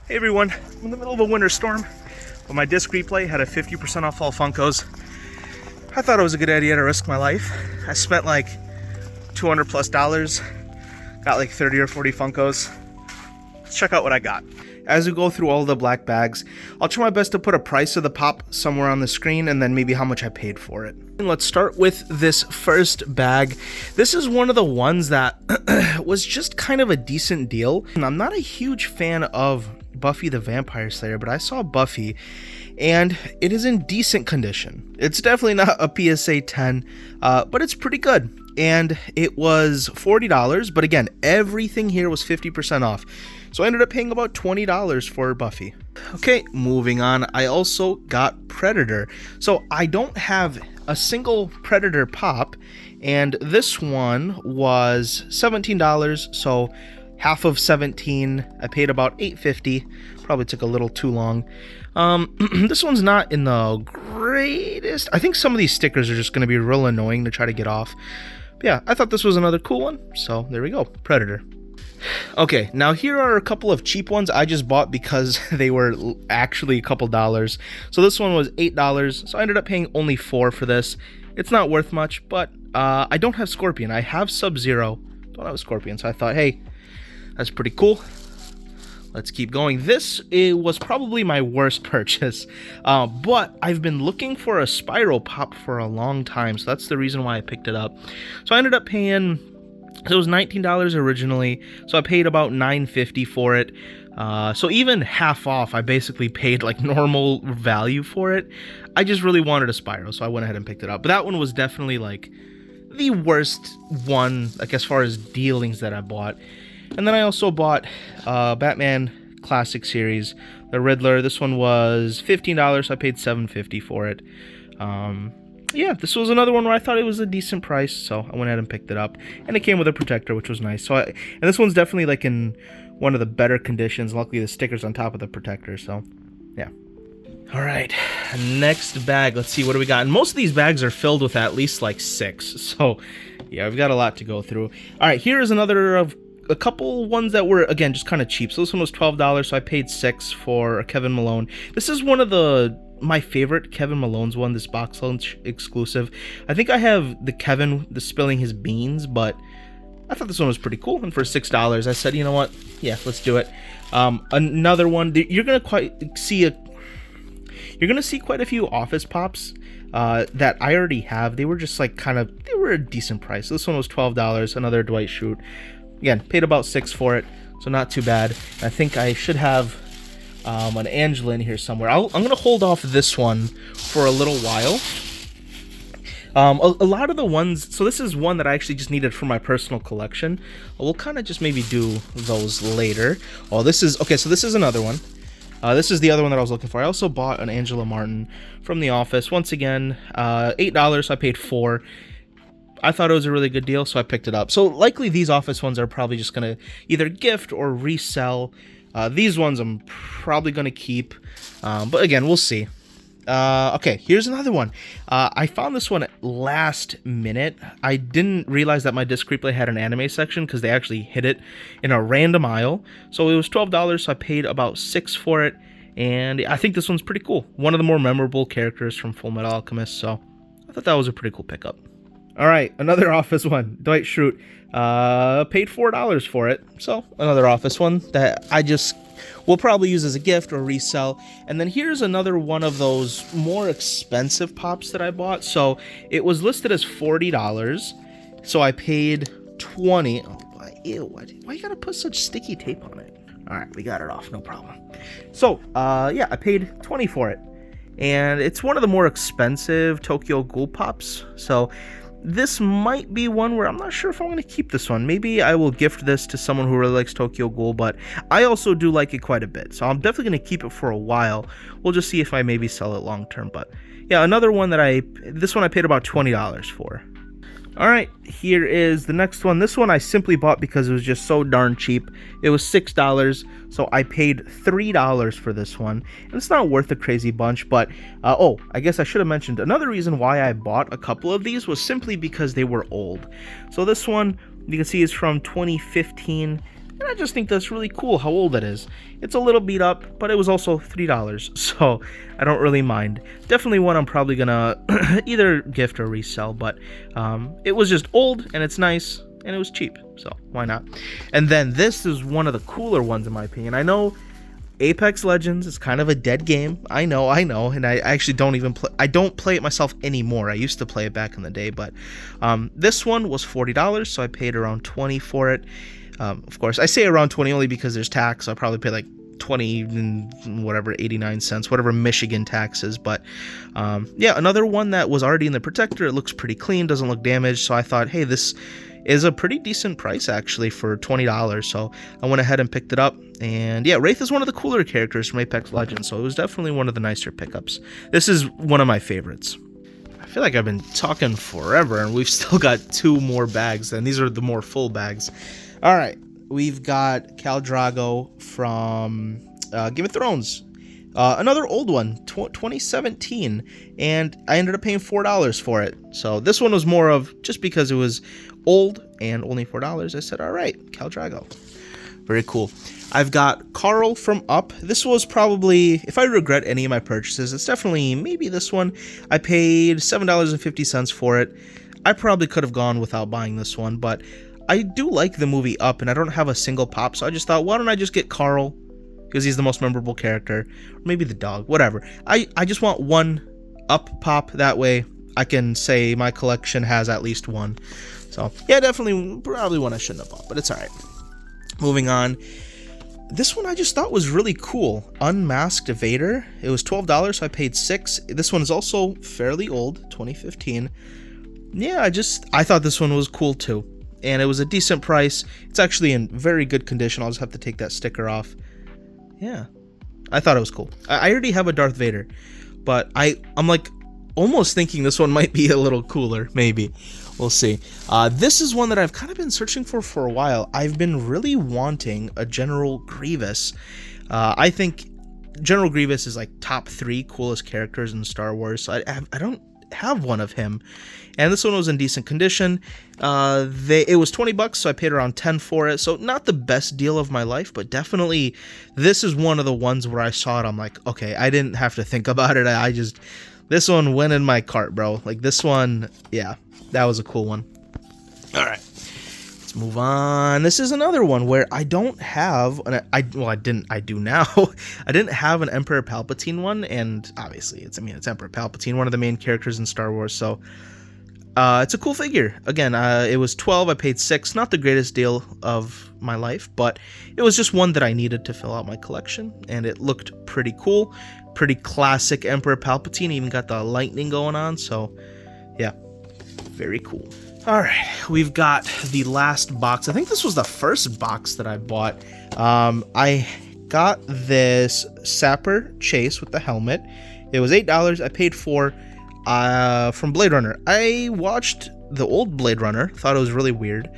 Hey everyone, I'm in the middle of a winter storm, but my disc replay had a 50% off all Funkos. I thought it was a good idea to risk my life. I spent like $200 plus, got like 30 or 40 Funkos. Let's check out what I got. As we go through all the black bags, I'll try my best to put a price of the pop somewhere on the screen and then maybe how much I paid for it. And let's start with this first bag. This is one of the ones that was just kind of a decent deal. And I'm not a huge fan of Buffy the Vampire Slayer, but I saw Buffy and it is in decent condition. It's definitely not a PSA 10, but it's pretty good. And it was $40, but again, everything here was 50% off. So I ended up paying about $20 for Buffy. Okay, moving on. I also got Predator. So I don't have a single Predator pop, and this one was $17, so half of 17. I paid about $8.50. Probably took a little too long. This one's not in the greatest. I think some of these stickers are just going to be real annoying to try to get off. But yeah, I thought this was another cool one. So there we go, Predator. Okay, now here are a couple of cheap ones I just bought because they were actually a couple dollars. So this one was $8, so I ended up paying only $4 for this. It's not worth much, but I don't have Scorpion. I have Sub-Zero, don't have a Scorpion, so I thought, hey, that's pretty cool. Let's keep going. It was probably my worst purchase, but I've been looking for a Spiral Pop for a long time, so that's the reason why I picked it up. So I ended up paying... So it was $19 originally, so I paid about $9.50 for it. So even half off, I basically paid like normal value for it. I just really wanted a Spyro, so I went ahead and picked it up. But that one was definitely like the worst one, like as far as dealings that I bought. And then I also bought Batman Classic Series, the Riddler. This one was $15, so I paid $7.50 for it. Yeah, this was another one where I thought it was a decent price, so I went ahead and picked it up. And it came with a protector, which was nice. And this one's definitely like in one of the better conditions. Luckily, the sticker's on top of the protector, so yeah. All right, next bag. Let's see, what do we got? And most of these bags are filled with at least like 6, so yeah, we've got a lot to go through. All right, here is another of a couple ones that were, again, just kind of cheap. So this one was $12, so I paid $6 for a Kevin Malone. This is one of my favorite Kevin Malone's one, this box lunch exclusive. I think I have the Kevin, the spilling his beans, but I thought this one was pretty cool. And for $6, I said, you know what? Yeah, let's do it. Another one, you're gonna see quite a few Office Pops that I already have. They were just like they were a decent price. So this one was $12, another Dwight Schrute. Again, paid about $6 for it, so not too bad. I think I should have an Angela in here somewhere. I'm going to hold off this one for a little while. A lot of the ones, so this is one that I actually just needed for my personal collection. We'll kind of just maybe do those later. Oh, this is, okay, so this is another one. This is the other one that I was looking for. I also bought an Angela Martin from The Office. Once again, $8, so I paid $4. I thought it was a really good deal, so I picked it up. So likely these Office ones are probably just going to either gift or resell. These ones I'm probably going to keep, but again, we'll see. Okay, here's another one. I found this one last minute. I didn't realize that my disc replay had an anime section because they actually hid it in a random aisle. So it was $12, so I paid about $6 for it, and I think this one's pretty cool. One of the more memorable characters from Full Metal Alchemist, so I thought that was a pretty cool pickup. All right, another Office one, Dwight Schrute. Paid $4 for it, so another Office one that I just will probably use as a gift or resell. And then here's another one of those more expensive pops that I bought. So it was listed as $40, so I paid $20. Oh, ew, why you gotta put such sticky tape on it? All right, we got it off, no problem. So, yeah, I paid $20 for it. And it's one of the more expensive Tokyo Ghoul pops, so this might be one where I'm not sure if I'm going to keep this one. Maybe I will gift this to someone who really likes Tokyo Ghoul, but I also do like it quite a bit. So I'm definitely going to keep it for a while. We'll just see if I maybe sell it long term. But yeah, another one that this one I paid about $20 for. All right, here is the next one. This one I simply bought because it was just so darn cheap. It was $6, so I paid $3 for this one. And it's not worth a crazy bunch, but, oh, I guess I should have mentioned another reason why I bought a couple of these was simply because they were old. So this one, you can see, is from 2015. And I just think that's really cool how old it is. It's a little beat up, but it was also $3, so I don't really mind. Definitely one I'm probably gonna either gift or resell, but it was just old and it's nice and it was cheap, so why not? And then this is one of the cooler ones in my opinion. I know Apex Legends is kind of a dead game. I know, and I actually don't even play. I don't play it myself anymore. I used to play it back in the day, but this one was $40, so I paid around $20 for it. Of course, I say around 20 only because there's tax. So I probably pay like 20 and whatever 89 cents, whatever Michigan tax is. But yeah, another one that was already in the protector. It looks pretty clean, doesn't look damaged. So I thought, hey, this is a pretty decent price actually for $20. So I went ahead and picked it up. And yeah, Wraith is one of the cooler characters from Apex Legends, so it was definitely one of the nicer pickups. This is one of my favorites. I feel like I've been talking forever, and we've still got 2 more bags, and these are the more full bags. All right, we've got Khal Drogo from Game of Thrones. Another old one, 2017, and I ended up paying $4 for it. So this one was more of just because it was old and only $4. I said, all right, Khal Drogo. Very cool. I've got Carl from Up. This was probably, if I regret any of my purchases, it's definitely maybe this one. I paid $7.50 for it. I probably could have gone without buying this one, but I do like the movie Up, and I don't have a single pop, so I just thought, why don't I just get Carl? Because he's the most memorable character. Or maybe the dog, whatever. I just want one Up pop, that way I can say my collection has at least one. So, yeah, definitely, probably one I shouldn't have bought, but it's alright. Moving on. This one I just thought was really cool. Unmasked Vader. It was $12, so I paid $6. This one is also fairly old, 2015. Yeah, I thought this one was cool too. And it was a decent price. It's actually in very good condition. I'll just have to take that sticker off. Yeah, I thought it was cool. I already have a Darth Vader, but I'm like almost thinking this one might be a little cooler, maybe. We'll see. This is one that I've kind of been searching for a while. I've been really wanting a General Grievous. I think General Grievous is like top 3 coolest characters in Star Wars. So I don't have one of him. And this one was in decent condition. It was $20, so I paid around $10 for it. So not the best deal of my life, but definitely this is one of the ones where I saw it. I'm like, okay, I didn't have to think about it. This one went in my cart, bro. Like this one, yeah, that was a cool one. All right, let's move on. This is another one where I don't have I do now. I didn't have an Emperor Palpatine one, and obviously it's Emperor Palpatine, one of the main characters in Star Wars. So it's a cool figure. Again, it was $12. I paid $6. Not the greatest deal of my life, but it was just one that I needed to fill out my collection, and it looked pretty cool. Pretty classic Emperor Palpatine. Even got the lightning going on. So, yeah, very cool. All right, we've got the last box. I think this was the first box that I bought. I got this Sapper Chase with the helmet. It was $8. I paid $4 from Blade Runner. I watched the old Blade Runner. Thought it was really weird,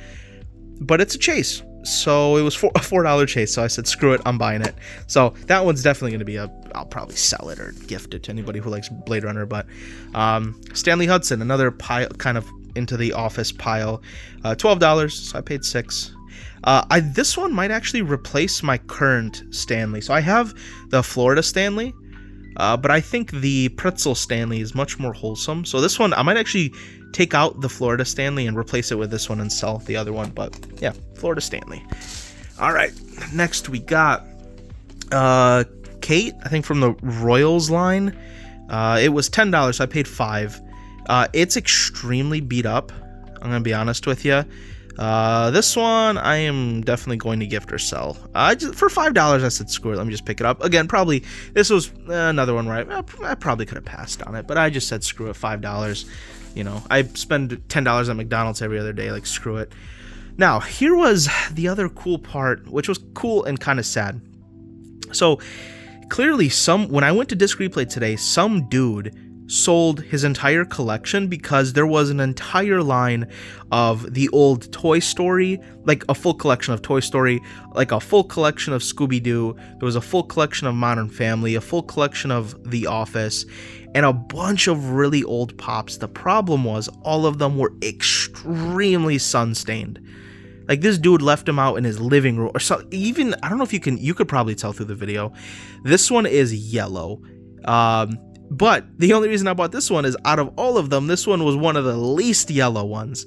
but it's a chase. So it was a $4 chase. So I said, screw it, I'm buying it. So that one's definitely going to be I'll probably sell it or gift it to anybody who likes Blade Runner. But Stanley Hudson, another pile, kind of into the office pile. $12, so I paid $6. This one might actually replace my current Stanley. So I have the Florida Stanley, but I think the Pretzel Stanley is much more wholesome. So this one, I might actually take out the Florida Stanley and replace it with this one and sell the other one. But yeah, Florida Stanley. All right, next we got Kate, I think from the Royals line. It was $10, so I paid $5. It's extremely beat up, I'm gonna be honest with you. This one I am definitely going to gift or sell. For $5 I said screw it, let me just pick it up. Again, probably this was another one where I probably could have passed on it, but I just said screw it, $5. You know, I spend $10 at McDonald's every other day, like screw it. Now, here was the other cool part, which was cool and kind of sad. So, clearly when I went to Disc Replay today, some dude sold his entire collection because there was an entire line of the old Toy Story, like a full collection of Toy Story, like a full collection of Scooby-Doo. There was a full collection of Modern Family, a full collection of The Office, and a bunch of really old pops. The problem was all of them were extremely sun-stained. Like, this dude left him out in his living room, or so. Even, I don't know if you could probably tell through the video. This one is yellow. But the only reason I bought this one is, out of all of them, this one was one of the least yellow ones.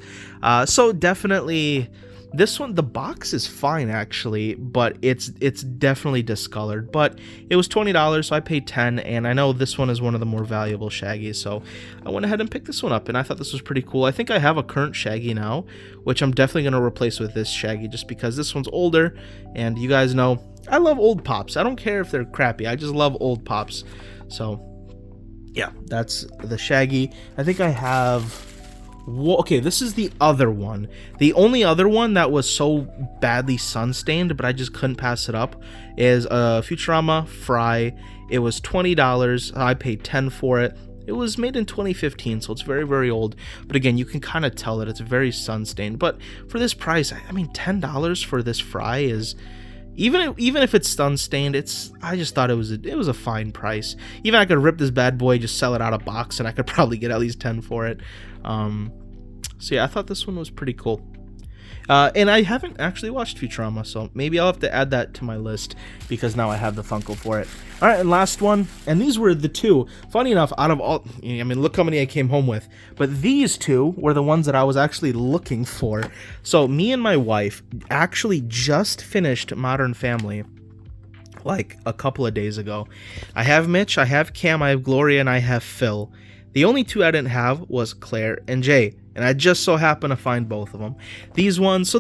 So definitely, this one, the box is fine actually, but it's definitely discolored. But it was $20, so I paid $10, and I know this one is one of the more valuable Shaggies, so I went ahead and picked this one up, and I thought this was pretty cool. I think I have a current Shaggy now, which I'm definitely going to replace with this Shaggy, just because this one's older, and you guys know I love old pops. I don't care if they're crappy, I just love old pops. So yeah, that's the Shaggy. I think I have... Okay, this is the other one. The only other one that was so badly sun-stained, but I just couldn't pass it up, is Futurama Fry. It was $20. I paid $10 for it. It was made in 2015, so it's very, very old. But again, you can kind of tell that it's very sun-stained. But for this price, I mean, $10 for this Fry is... Even if it's sun-stained, I just thought it was a fine price. Even I could rip this bad boy, just sell it out of box, and I could probably get at least 10 for it. So yeah, I thought this one was pretty cool. And I haven't actually watched Futurama, so maybe I'll have to add that to my list, because now I have the Funko for it. All right, and last one, and these were the two. Funny enough, out of all, I mean, look how many I came home with. But these two were the ones that I was actually looking for. So me and my wife actually just finished Modern Family like a couple of days ago. I have Mitch, I have Cam, I have Gloria, and I have Phil. The only two I didn't have was Claire and Jay, and I just so happened to find both of them. These ones,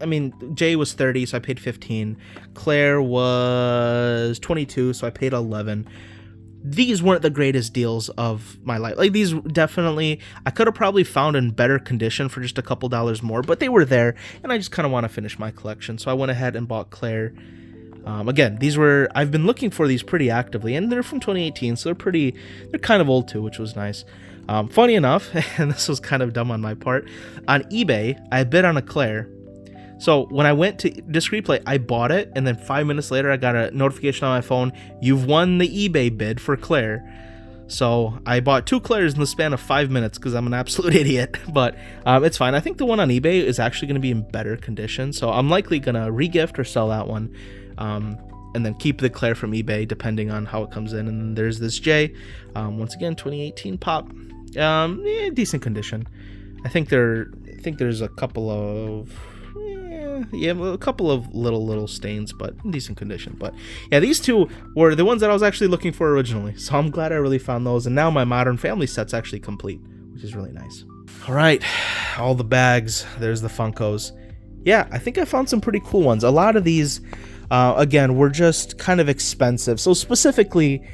I mean, Jay was 30, so I paid 15. Claire was 22, so I paid 11. These weren't the greatest deals of my life. Like, these definitely, I could have probably found in better condition for just a couple dollars more, but they were there, and I just kind of want to finish my collection, so I went ahead and bought Claire. Again, I've been looking for these pretty actively, and they're from 2018, so they're kind of old too, which was nice. Funny enough, and this was kind of dumb on my part, on eBay, I bid on a Claire. So when I went to Disc Replay, I bought it, and then 5 minutes later, I got a notification on my phone, you've won the eBay bid for Claire. So I bought 2 Claires in the span of 5 minutes, because I'm an absolute idiot, but it's fine. I think the one on eBay is actually going to be in better condition, so I'm likely going to re-gift or sell that one. And then keep the Claire from eBay, depending on how it comes in. And then there's this J, once again 2018 pop, decent condition. I think there's a couple of a couple of little stains, but in decent condition. But yeah, these two were the ones that I was actually looking for originally, so I'm glad I really found those. And now my Modern Family set's actually complete, which is really nice. All right, all the bags. There's the Funkos. Yeah, I think I found some pretty cool ones. A lot of these, again, were just kind of expensive. So specifically,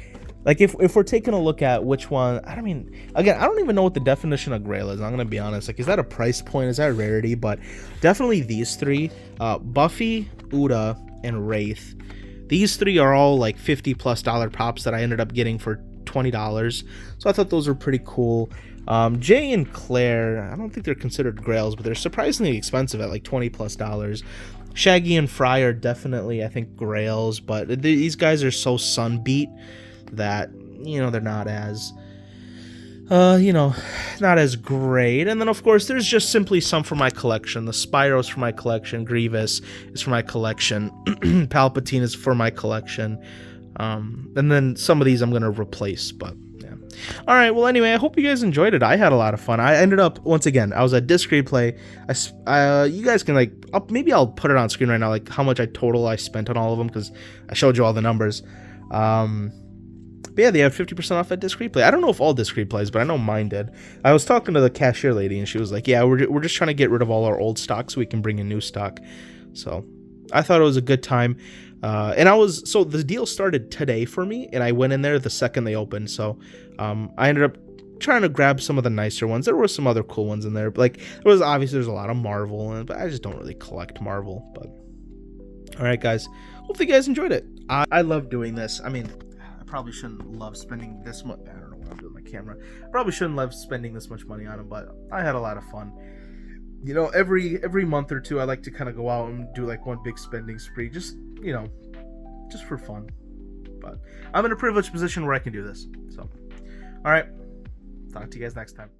like if we're taking a look at which one, I mean, again, I don't even know what the definition of grail is. I'm going to be honest. Like, is that a price point? Is that a rarity? But definitely these three, Buffy, Uda, and Wraith. These three are all like $50+ pops that I ended up getting for $20. So I thought those were pretty cool. Jay and Claire, I don't think they're considered grails, but they're surprisingly expensive at like $20+. Shaggy and Fry are definitely, I think, grails, but these guys are so sun beat that, they're not as, not as great. And then, of course, there's just simply some for my collection. The Spyro's for my collection. Grievous is for my collection. Palpatine is for my collection. And then some of these I'm going to replace, but yeah. All right, well, anyway, I hope you guys enjoyed it. I had a lot of fun. I ended up, once again, I was at Disc Replay. You guys can, maybe I'll put it on screen right now, like how much I spent on all of them, because I showed you all the numbers. But yeah, they have 50% off at Disc Replay. I don't know if all Disc Replays, but I know mine did. I was talking to the cashier lady, and she was like, yeah, we're just trying to get rid of all our old stock so we can bring in new stock. So I thought it was a good time. So the deal started today for me, and I went in there the second they opened. So I ended up trying to grab some of the nicer ones. There were some other cool ones in there. But there's a lot of Marvel, but I just don't really collect Marvel. But all right, guys, hopefully you guys enjoyed it. I love doing this. I mean, I probably shouldn't love spending this much. I don't know what I'm doing with my camera. I probably shouldn't love spending this much money on them, but I had a lot of fun. Every month or two, I like to kind of go out and do one big spending spree, just for fun. But I'm in a privileged position where I can do this. So, all right, talk to you guys next time.